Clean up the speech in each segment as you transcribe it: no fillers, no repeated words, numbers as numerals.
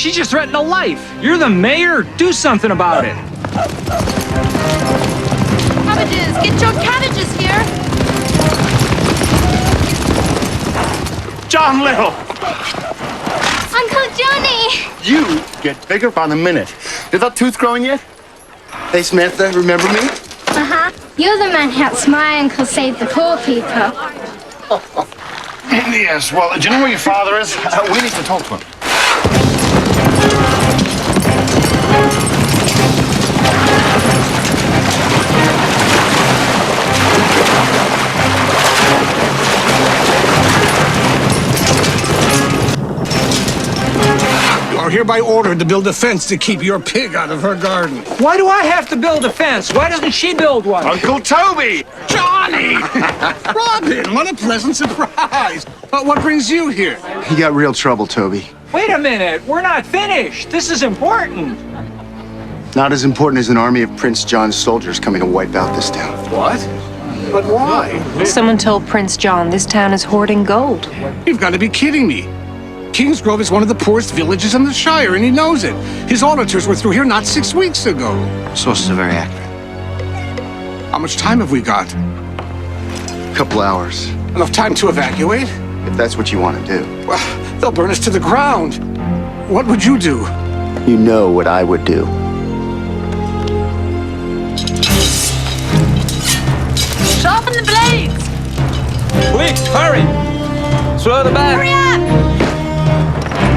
She just threatened a life. You're the mayor. Do something about it. Cabbages! Get your cabbages here! John Little! Uncle Johnny! You get bigger by the minute. Is that tooth growing yet? Hey, Samantha, remember me? Uh-huh. You're the man who helps my uncle save the poor people. Yes, well, do you know where your father is? We need to talk to him. You are hereby ordered to build a fence to keep your pig out of her garden. Why do I have to build a fence? Why doesn't she build one? Uncle Toby! Johnny! Robin, what a pleasant surprise. But what brings you here? You got real trouble, Toby. Wait a minute. We're not finished. This is important. Not as important as an army of Prince John's soldiers coming to wipe out this town. What? But why? Someone told Prince John this town is hoarding gold. You've got to be kidding me. Kingsgrove is one of the poorest villages in the Shire, and he knows it. His auditors were through here not 6 weeks ago. Sources are very accurate. How much time have we got? A couple hours, Enough time to evacuate? if that's what you want to do. Well, they'll burn us to the ground. What would you do? You know what I would do. Sharpen the blades! Quick, hurry. Throw the bag. Hurry up!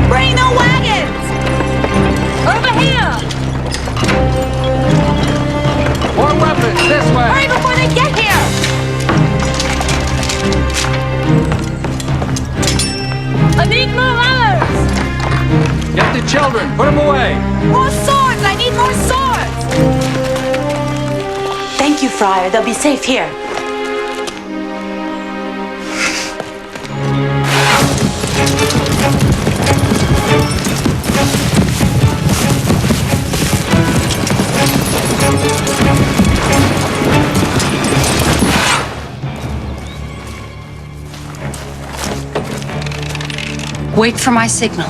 Bring the wagons! Over here! More weapons this way. Hurry before they get here! I need more arrows! Get the children. Put them away. More swords! I need more swords! Thank you, Friar. They'll be safe here. Wait for my signal.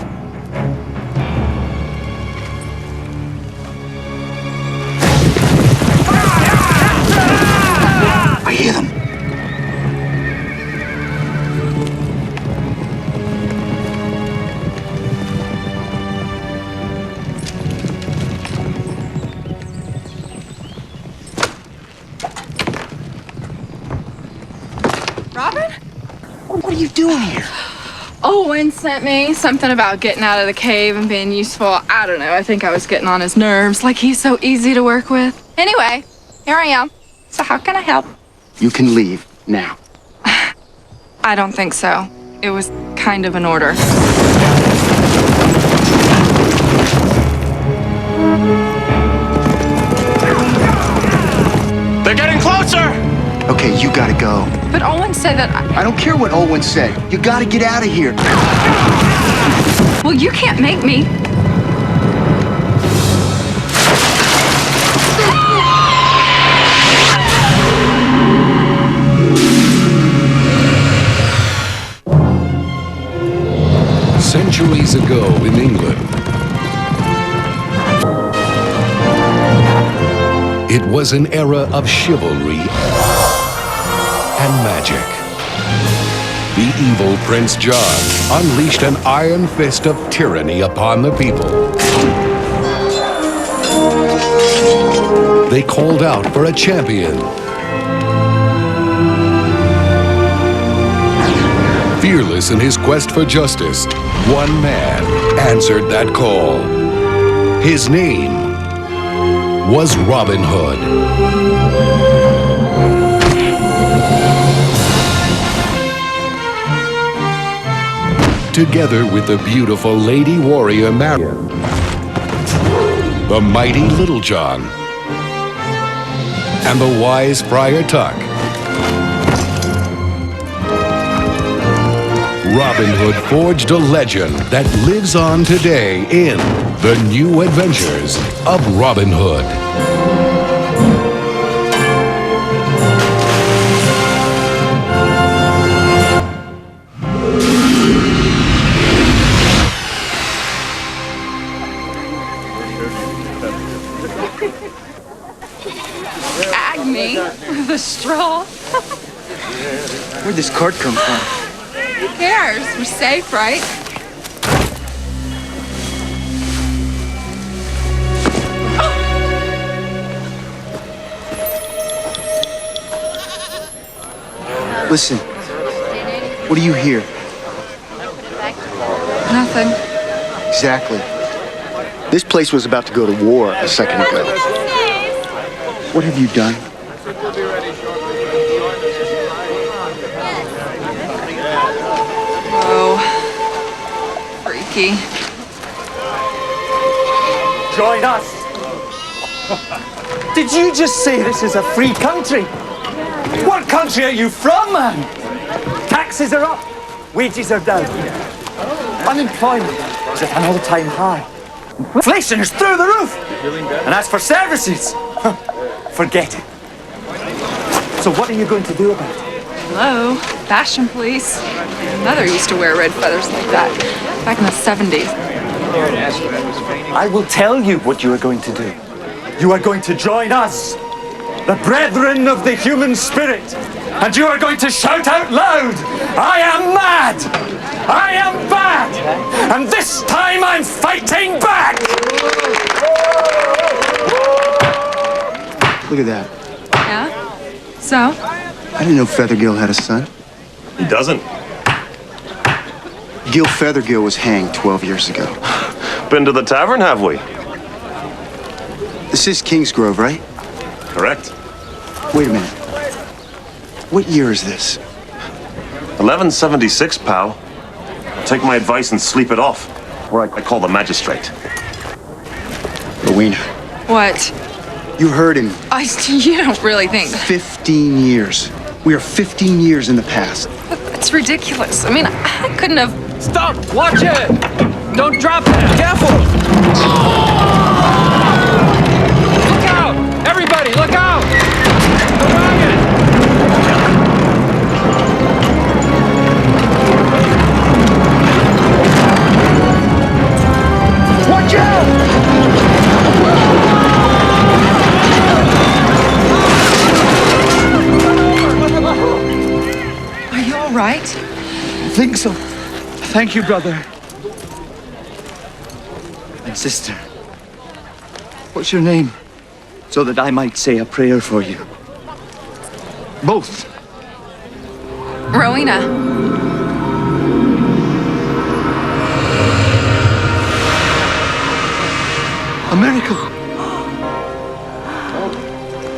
I hear them. Robin? What are you doing here? Olwyn sent me something about getting out of the cave and being useful. I don't know. I think I was getting on his nerves. Like, he's so easy to work with. Anyway, here I am. So how can I help? You can leave now. I don't think so. It was kind of an order. They're getting closer! Okay, you gotta go. But Olwyn said that I don't care what Olwyn said. You gotta get out of here. Well, you can't make me. Centuries ago in England, it was an era of chivalry and magic. The evil Prince John unleashed an iron fist of tyranny upon the people. They called out for a champion. Fearless in his quest for justice, one man answered that call. His name was Robin Hood. Together with the beautiful lady warrior Marion, the mighty Little John, and the wise Friar Tuck, Robin Hood forged a legend that lives on today in The New Adventures of Robin Hood. Ag me with a straw. Where'd this cart come from? Who cares? We're safe, right? Listen, what do you hear? Nothing. Exactly. This place was about to go to war a second ago. What have you done? Oh, freaky. Join us. Did you just say this is a free country? What country are you from, man? Taxes are up, wages are down. Unemployment is at an all-time high. Inflation is through the roof. And as for services, forget it. So what are you going to do about it? Hello? Fashion police. My mother used to wear red feathers like that back in the 70s. I will tell you what you are going to do. You are going to join us, the brethren of the human spirit, and you are going to shout out loud, I am mad! I am bad! And this time I'm fighting back! Look at that. Yeah? So? I didn't know Feathergill had a son. He doesn't. Gil Feathergill was hanged 12 years ago. Been to the tavern, have we? This is Kingsgrove, right? Correct. Wait a minute. What year is this? 1176, pal. Take my advice and sleep it off. Or I call the magistrate. Rowena. What? You heard him. You don't really think. 15 years. We are 15 years in the past. It's ridiculous. I mean, I couldn't have... Stop! Watch it! Don't drop it! Careful! Look out! Everybody, look out! The wagon! Watch out! Are you all right? I think so. Thank you, brother. And sister. What's your name? So that I might say a prayer for you. Both. Rowena. A miracle.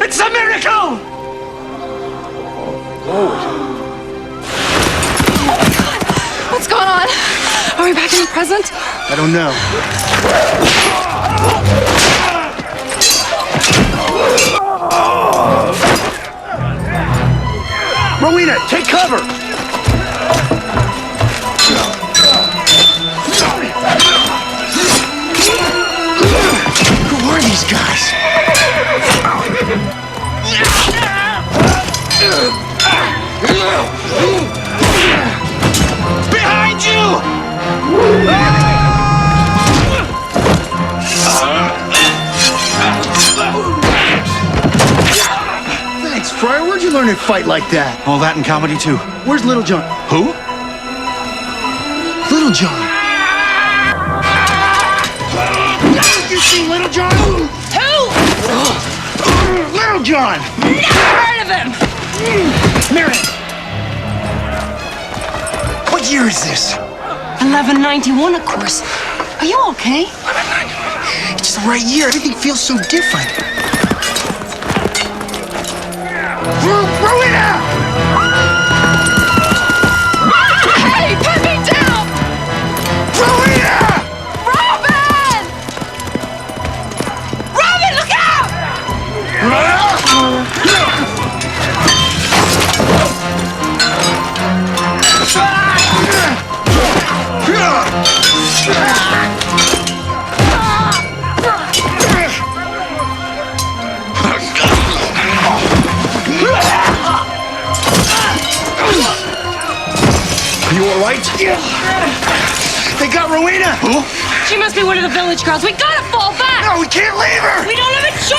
It's a miracle! What's going on? Are we back in the present? I don't know. Rowena, take cover! Who are these guys? Behind you! Thanks, Friar. Where'd you learn to fight like that? All that in comedy, too. Where's Little John? Who? Little John. You see Little John? Who? Little John! Never heard of him! Mary! What year is this? 1191, of course. Are you okay? 1191. It's the right year. Everything feels so different. Rowena! Hey, put me down! Rowena! Robin! Robin, look out! You all right? They got Rowena! Who? She must be one of the village girls. We gotta fall back! No, we can't leave her! We don't have a choice!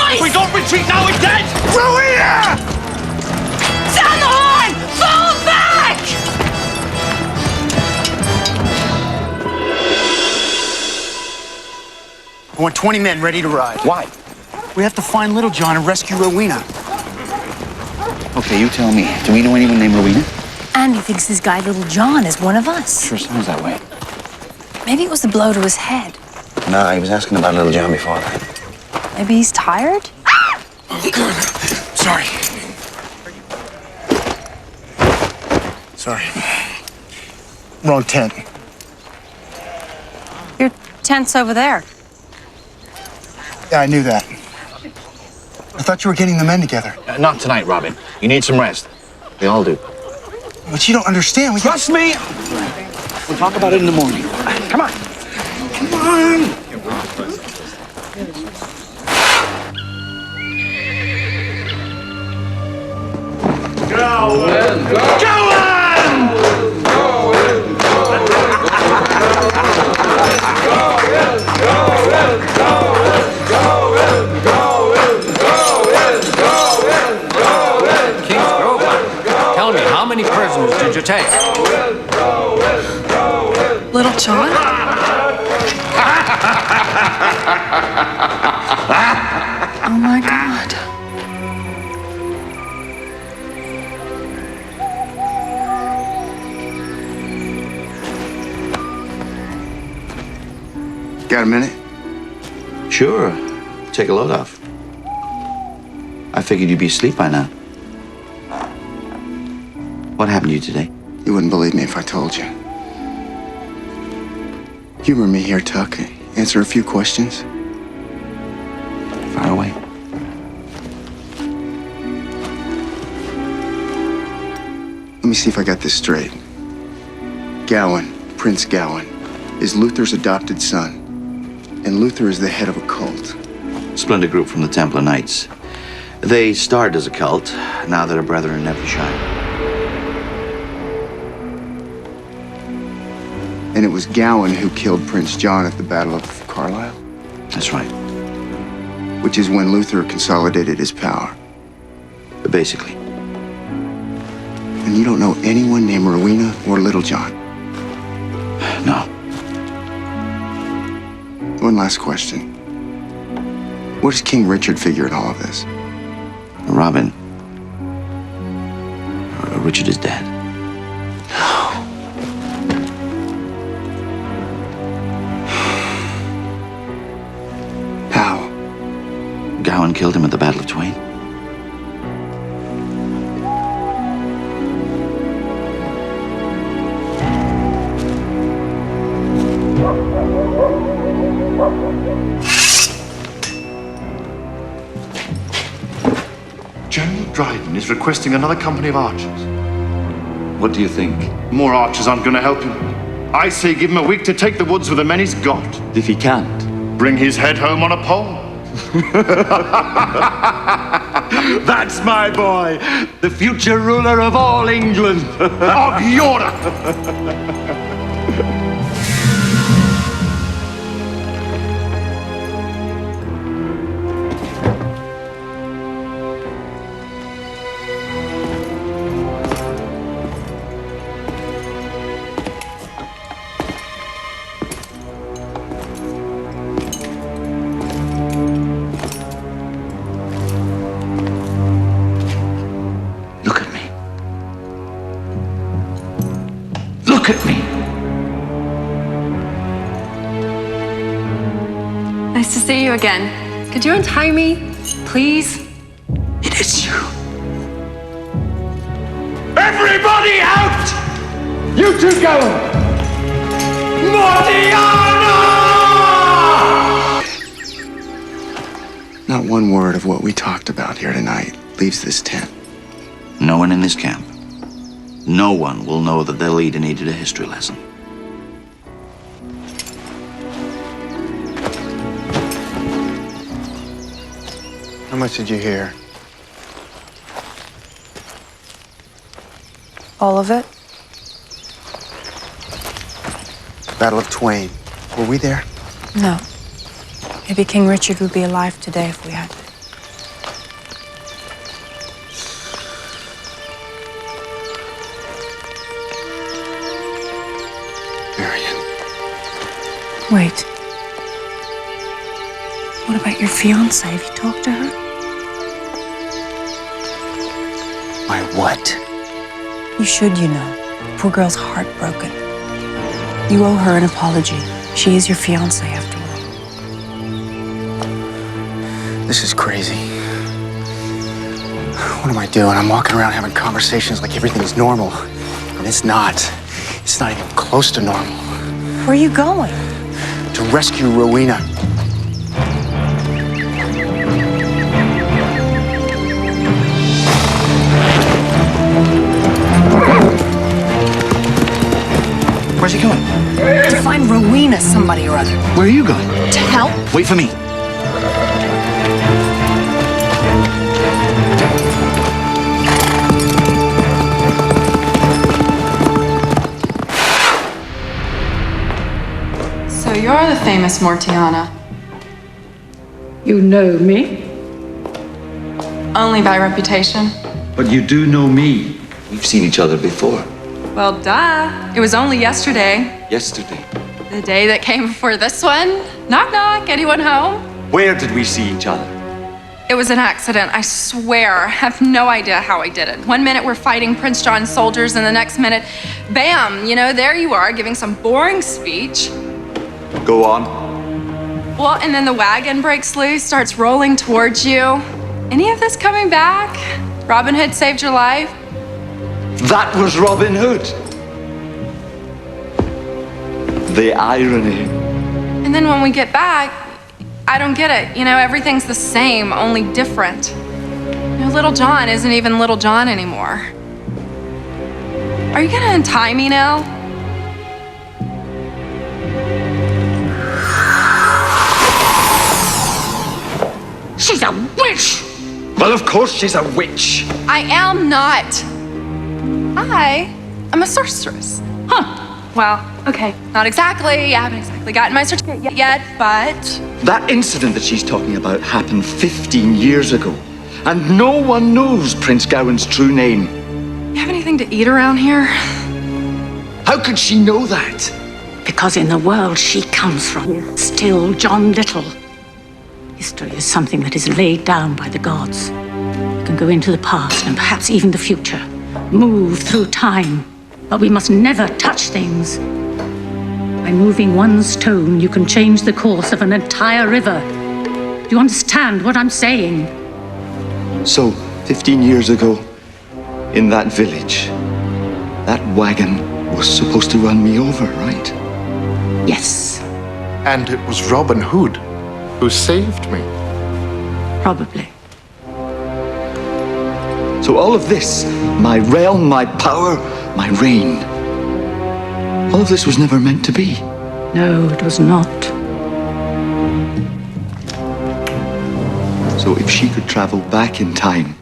retreat now, we're dead! Rowena! Sound the horn! Fall back! I want 20 men ready to ride. Why? We have to find Little John and rescue Rowena. Okay, you tell me. Do we know anyone named Rowena? Andy thinks this guy Little John is one of us. Sure sounds that way. Maybe it was the blow to his head. No, he was asking about Little John before that. Maybe he's tired? Oh, God. Sorry. Sorry. Wrong tent. Your tent's over there. Yeah, I knew that. I thought you were getting the men together. Not tonight, Robin. You need some rest. We all do. But you don't understand. Trust me! We'll talk about it in the morning. Come on! Come on! Kingsgrove, tell me, how many prisoners did you take? Little John? Oh my God. Got a minute? Sure. Take a load off. I figured you'd be asleep by now. What happened to you today? You wouldn't believe me if I told you. Humor me here, Tuck. Answer a few questions. Fire away. Let me see if I got this straight. Gowan, Prince Gowan, is Luther's adopted son, and Luther is the head of a cult. Splendid group from the Templar Knights. They started as a cult. Now they're a brethren in every shire. And it was Gowan who killed Prince John at the Battle of Carlisle? That's right. Which is when Luther consolidated his power. Basically. And you don't know anyone named Rowena or Little John? No. One last question. What does King Richard figure in all of this? Robin. Richard is dead. How? Gowan killed him at the Battle of Twain. General Dryden is requesting another company of archers. What do you think? More archers aren't going to help him. I say give him a week to take the woods with the men he's got. If he can't, bring his head home on a pole. that's my boy, the future ruler of all England. Of Europe! Look at me. Nice to see you again. Could you untie me, please? It is you. Everybody out! You two go! Mortiana! Not one word of what we talked about here tonight leaves this tent. No one in this camp. No one will know that their leader needed a history lesson. How much did you hear? All of it? Battle of Twain. Were we there? No. Maybe King Richard would be alive today if we had. Wait. What about your fiancée? Have you talked to her? My what? You should, you know. Poor girl's heartbroken. You owe her an apology. She is your fiancée, after all. This is crazy. What am I doing? I'm walking around having conversations like everything's normal. And it's not. It's not even close to normal. Where are you going? To rescue Rowena. Where's he going? To find Rowena, somebody or other. Where are you going? To help? Wait for me. So you're the famous Mortiana. You know me? Only by reputation. But you do know me. We've seen each other before. Well, duh. It was only yesterday. Yesterday. The day that came before this one. Knock, knock. Anyone home? Where did we see each other? It was an accident, I swear. I have no idea how I did it. One minute we're fighting Prince John's soldiers, and the next minute, bam, you know, there you are giving some boring speech. Go on. Well, and then the wagon breaks loose, starts rolling towards you. Any of this coming back? Robin Hood saved your life? That was Robin Hood. The irony. And then when we get back, I don't get it. You know, everything's the same, only different. You know, Little John isn't even Little John anymore. Are you gonna untie me now? She's a witch! Well, of course she's a witch. I am not. I am a sorceress. Huh. Well, okay, not exactly. I haven't exactly gotten my certificate yet, but... That incident that she's talking about happened 15 years ago. And no one knows Prince Gawain's true name. You have anything to eat around here? How could she know that? Because in the world she comes from is still John Little. History is something that is laid down by the gods. You can go into the past and perhaps even the future. Move through time. But we must never touch things. By moving one stone, you can change the course of an entire river. Do you understand what I'm saying? So, 15 years ago, in that village, that wagon was supposed to run me over, right? Yes. And it was Robin Hood who saved me. Probably. So all of this, my realm, my power, my reign, all of this was never meant to be. No, it was not. So if she could travel back in time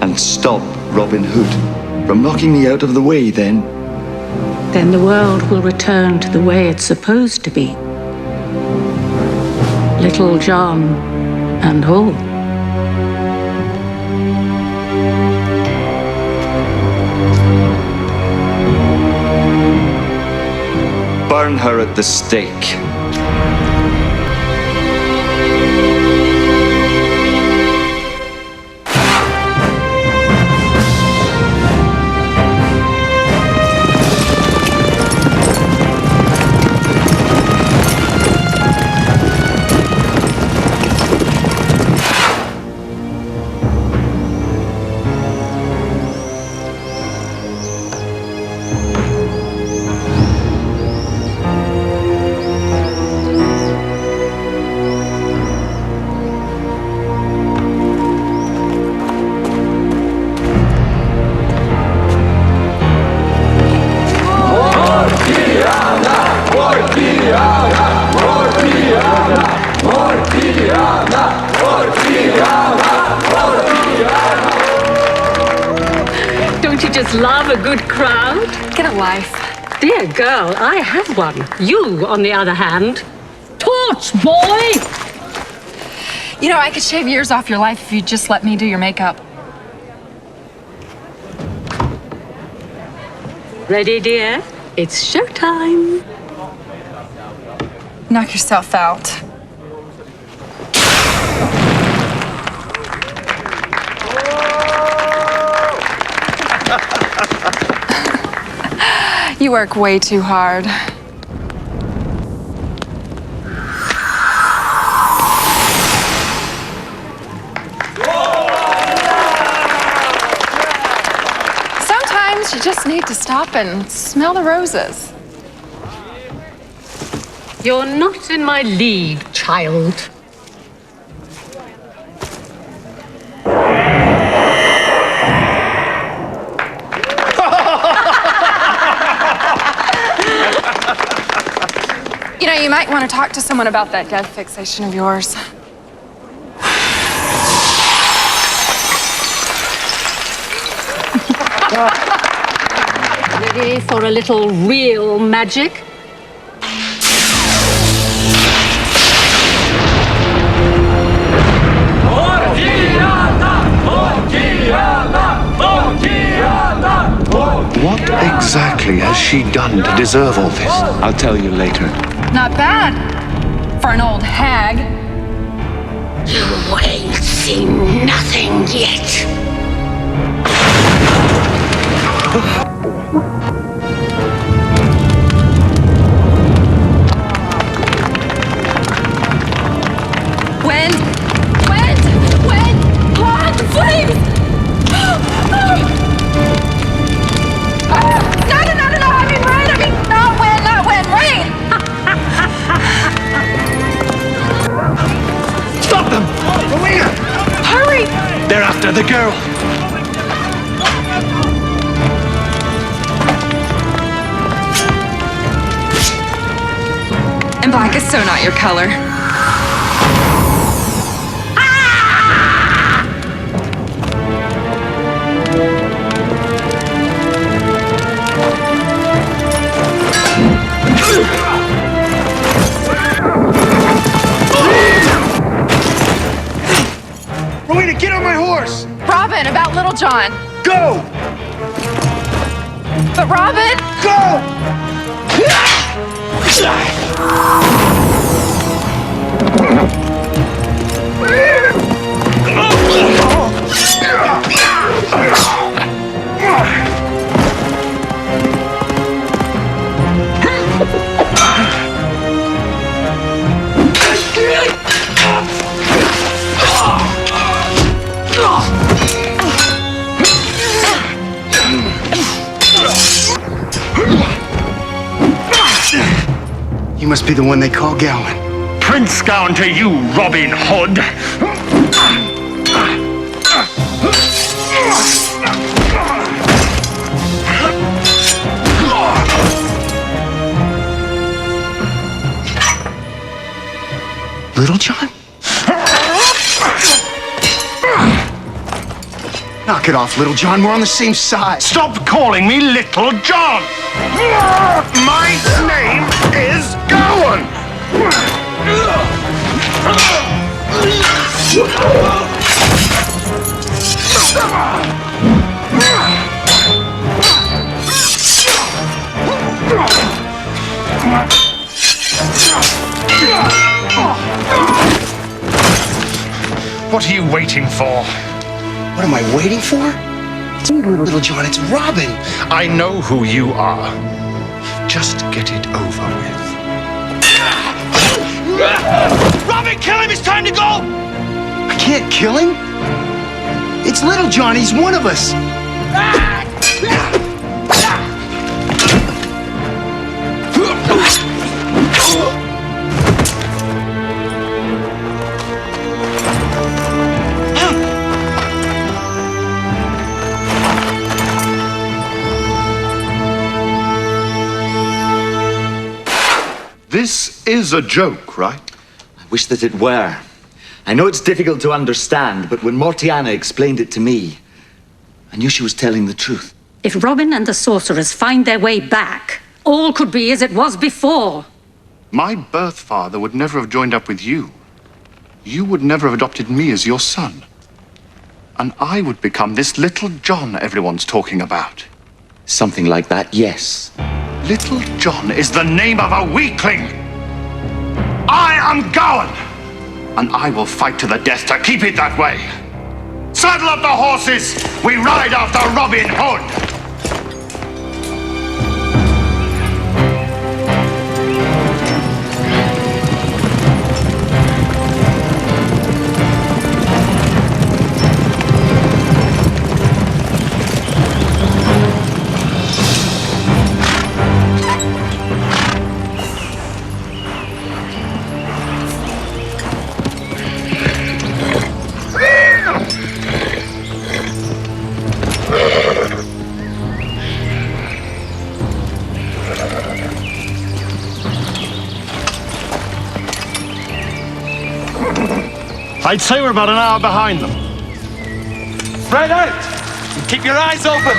and stop Robin Hood from knocking me out of the way, then the world will return to the way it's supposed to be. Little John and all. burn her at the stake. Don't you just love a good crowd? Get a life. Dear girl, I have one. You, on the other hand, torch boy! You know, I could shave years off your life if you'd just let me do your makeup. Ready, dear? It's showtime. Knock yourself out. You work way too hard. Sometimes you just need to stop and smell the roses. You're not in my league, child. You know, you might want to talk to someone about that death fixation of yours. Ready for a little real magic? What exactly has she done to deserve all this? I'll tell you later. Not bad for an old hag. You ain't seen nothing yet. Wind! Wind! Wind! Ah, the flames! No! I mean rain! I mean not wind, rain! Stop them! Rowena! Hurry! They're after the girl. And black is so not your color. Rowena, get on my horse! Robin, about Little John. Go! But Robin! Go! You must be the one they call Gowan. Prince Gowan to you, Robin Hood! Little John? Knock it off, Little John. We're on the same side. Stop calling me Little John! My name is Gowan! What are you waiting for? What am I waiting for? It's me, Little John. It's Robin. I know who you are. Just get it over with. Robin, kill him! It's time to go! I can't kill him. It's Little John. He's one of us. This is a joke, right? I wish that it were. I know it's difficult to understand, but when Mortiana explained it to me, I knew she was telling the truth. If Robin and the sorcerers find their way back, all could be as it was before. My birth father would never have joined up with you. You would never have adopted me as your son. And I would become this Little John everyone's talking about. Something like that, yes. Little John is the name of a weakling! I am Gawain! And I will fight to the death to keep it that way. Saddle up the horses! We ride after Robin Hood! I'd say we're about an hour behind them. Spread out! And keep your eyes open!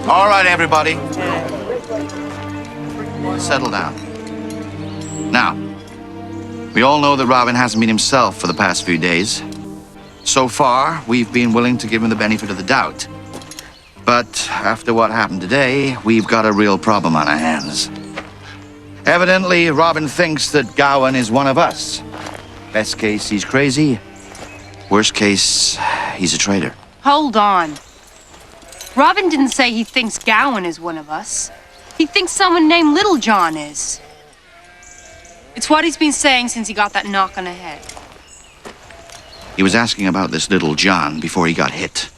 All right, everybody. Settle down. Now, we all know that Robin hasn't been himself for the past few days. So far, we've been willing to give him the benefit of the doubt. But after what happened today, we've got a real problem on our hands. Evidently, Robin thinks that Gawain is one of us. Best case, he's crazy. Worst case, he's a traitor. Hold on. Robin didn't say he thinks Gawain is one of us. He thinks someone named Little John is. It's what he's been saying since he got that knock on the head. He was asking about this Little John before he got hit.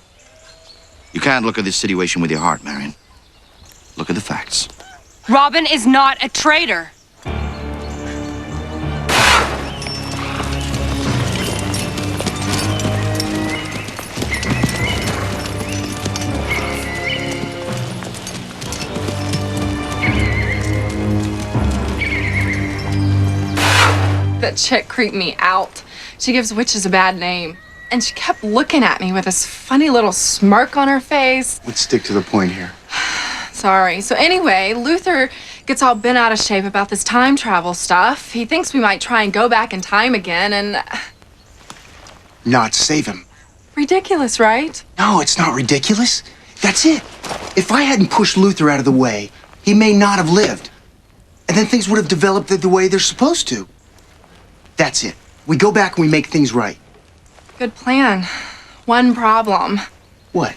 You can't look at this situation with your heart, Marion. Look at the facts. Robin is not a traitor. That chick creeped me out. She gives witches a bad name. And she kept looking at me with this funny little smirk on her face. Let's stick to the point here. Sorry. So anyway, Luther gets all bent out of shape about this time travel stuff. He thinks we might try and go back in time again and... Not save him. Ridiculous, right? No, it's not ridiculous. That's it. If I hadn't pushed Luther out of the way, he may not have lived. And then things would have developed the way they're supposed to. That's it. We go back and we make things right. Good plan. One problem. What?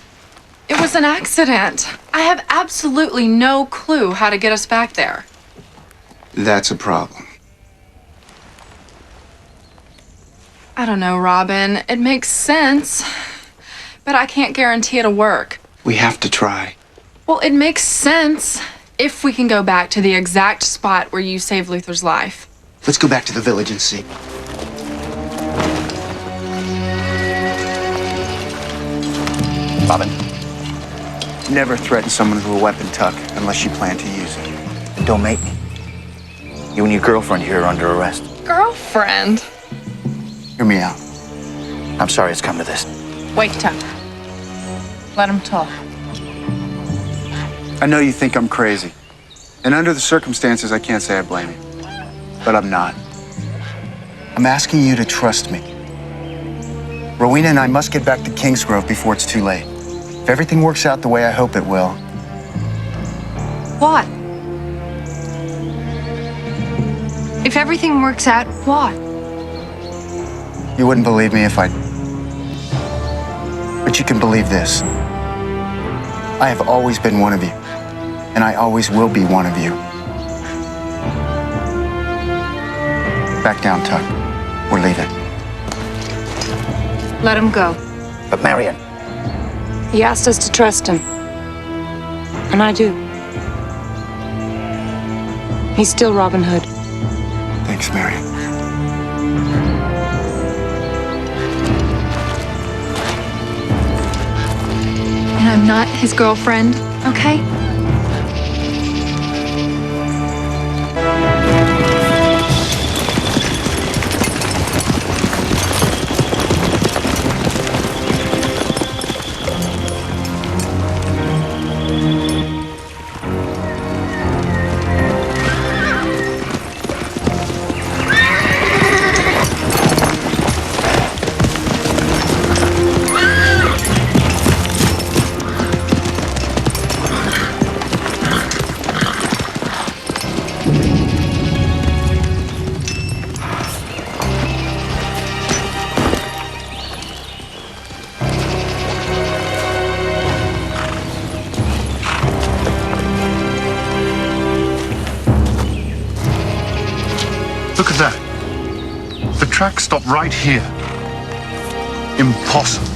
It was an accident. I have absolutely no clue how to get us back there. That's a problem. I don't know, Robin. It makes sense, but I can't guarantee it'll work. We have to try. Well, it makes sense if we can go back to the exact spot where you saved Luther's life. Let's go back to the village and see. Robin? Never threaten someone with a weapon, Tuck, unless you plan to use it. And don't make me. You and your girlfriend here are under arrest. Girlfriend? Hear me out. I'm sorry it's come to this. Wait, Tuck. Let him talk. I know you think I'm crazy. And under the circumstances, I can't say I blame you. But I'm not. I'm asking you to trust me. Rowena and I must get back to Kingsgrove before it's too late. If everything works out the way I hope it will. What? If everything works out, what? You wouldn't believe me if I... But you can believe this. I have always been one of you. And I always will be one of you. Back down, Tuck. We're leaving. Let him go. But Marion... He asked us to trust him. And I do. He's still Robin Hood. Thanks, Marion. And I'm not his girlfriend, okay? Look at that. The track stopped right here. Impossible.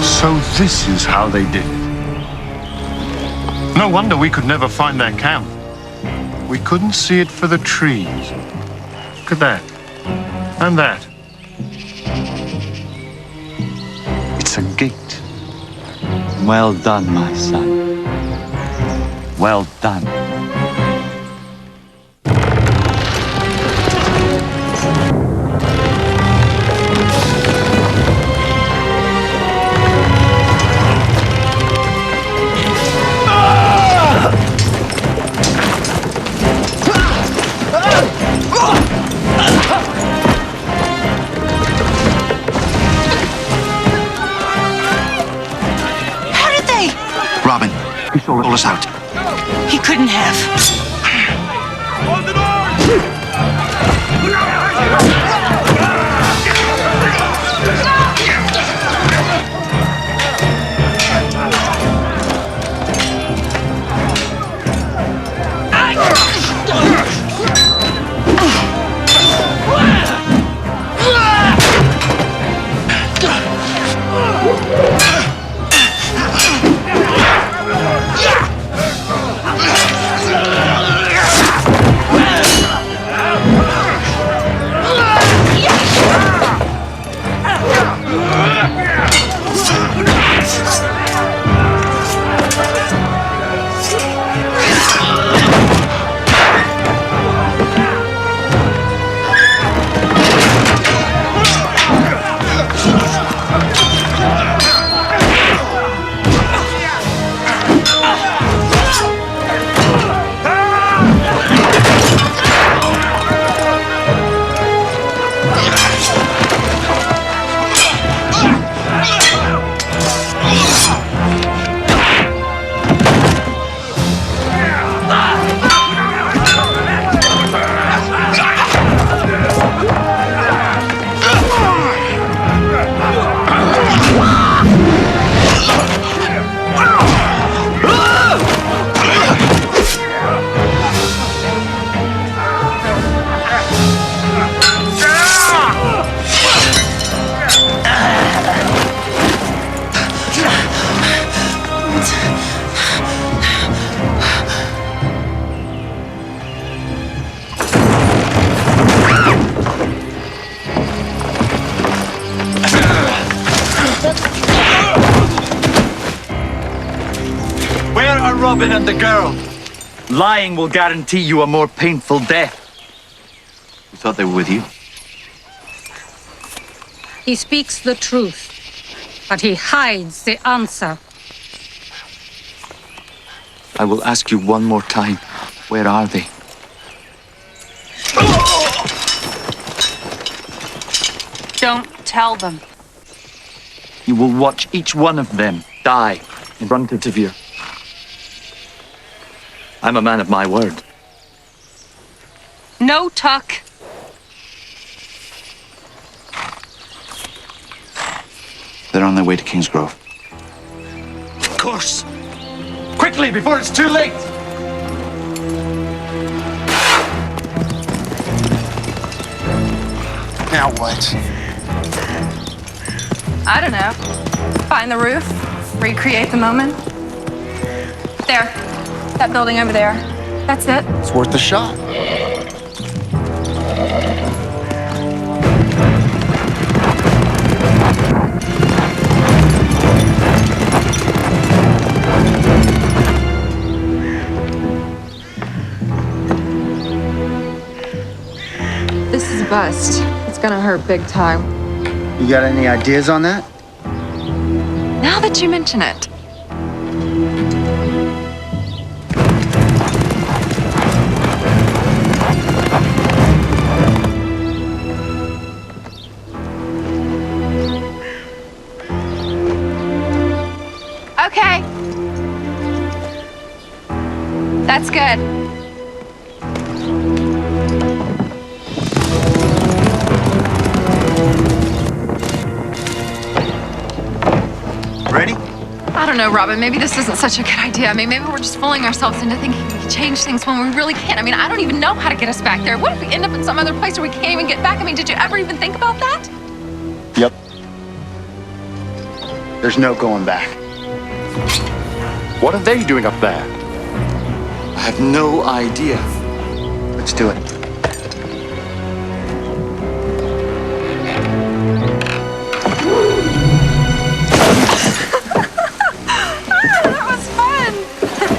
So this is how they did it. No wonder we could never find their camp. We couldn't see it for the trees. Look at that. And that. It's a gate. Well done, my son. Well done. Robin, he sold us out. He couldn't have. Robin and the girl. Lying will guarantee you a more painful death. We thought they were with you. He speaks the truth, but he hides the answer. I will ask you one more time. Where are they? Don't tell them. You will watch each one of them die in front of you. I'm a man of my word. No, Tuck. They're on their way to Kingsgrove. Of course. Quickly, before it's too late. Now what? I don't know. Find the roof, recreate the moment. There. That building over there. That's it. It's worth a shot. This is a bust. It's gonna hurt big time. You got any ideas on that? Now that you mention it. Okay. That's good. Ready? don't know, Robin. Maybe this isn't such a good idea. I mean, maybe we're just fooling ourselves into thinking we can change things when we really can't. I mean, I don't even know how to get us back there. What if we end up in some other place where we can't even get back? I mean, did you ever even think about that? Yep. There's no going back. What are they doing up there? I have no idea. Let's do it. That was fun.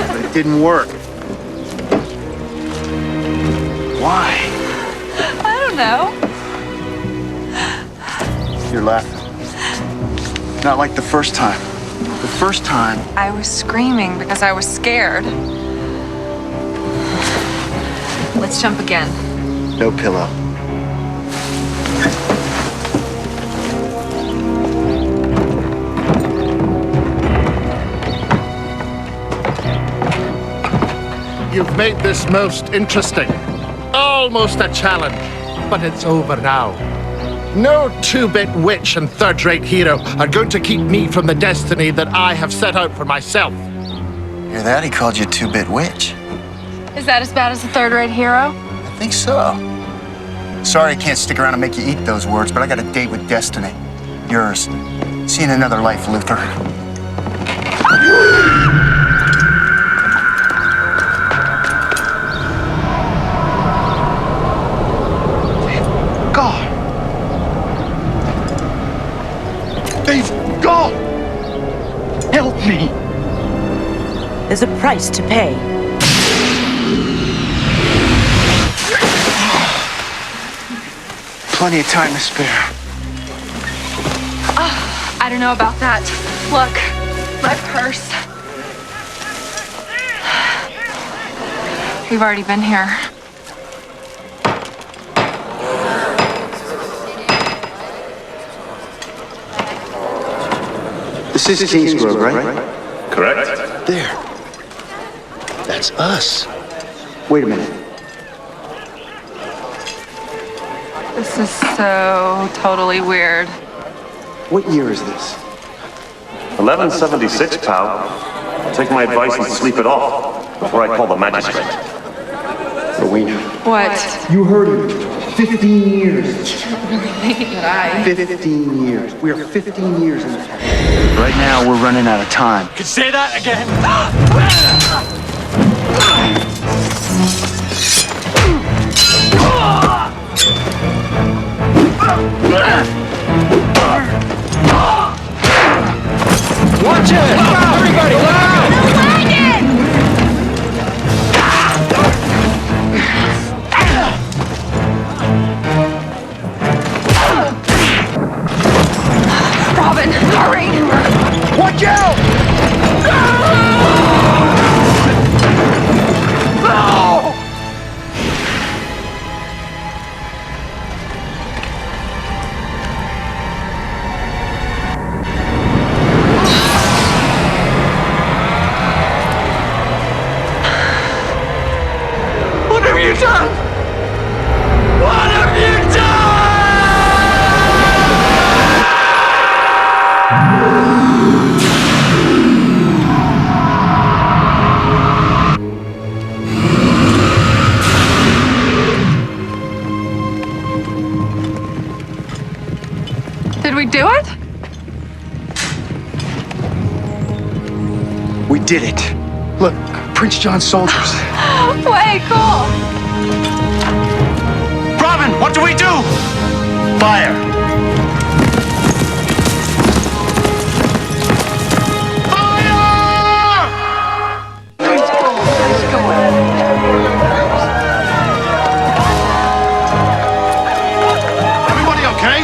But it didn't work. Why? I don't know. You're laughing. Not like the first time. The first time. I was screaming because I was scared. Let's jump again. No pillow. You've made this most interesting. Almost a challenge. But it's over now. No two-bit witch and third-rate hero are going to keep me from the destiny that I have set out for myself. Hear that? He called you a two-bit witch. Is that as bad as a third-rate hero? I think so. Sorry I can't stick around and make you eat those words, but I got a date with destiny. Yours. See you in another life, Luther. They've gone! Help me! There's a price to pay. Plenty of time to spare. I don't know about that. Look, my purse. We've already been here. This is Kingsgrove, right? Correct. There. That's us. Wait a minute. This is so totally weird. What year is this? 1176, pal. Take my advice and sleep it off before I call the magistrate. Rowena. What? You heard him. 15 years. Did I? 15 years. We are 15 years in the past. Right now, we're running out of time. Could say that again. Watch it! Look out! Everybody, look out! Robin, hurry! Watch out! What have you done? What have you done? Did we do it? We did it. Look, Prince John's soldiers. Way cool. Robin, what do we do? Fire. Everybody okay?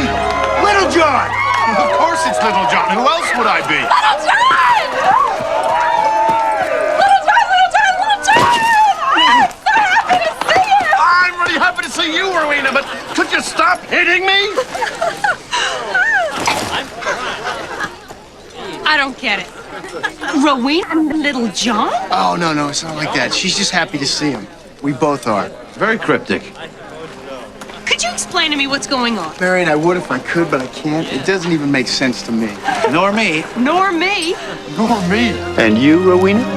Little John! Of course it's Little John. Who else would I be? Little John! Little John! Little John! Little John! I'm so happy to see you! I'm really happy to see you, Rowena, but could you stop hitting me? I don't get it. Rowena and Little John? Oh, no, it's not like that. She's just happy to see him. We both are. Very cryptic. Could you explain to me what's going on? Marion, I would if I could, but I can't. It doesn't even make sense to me. Nor me. Nor me. Nor me. And you, Rowena?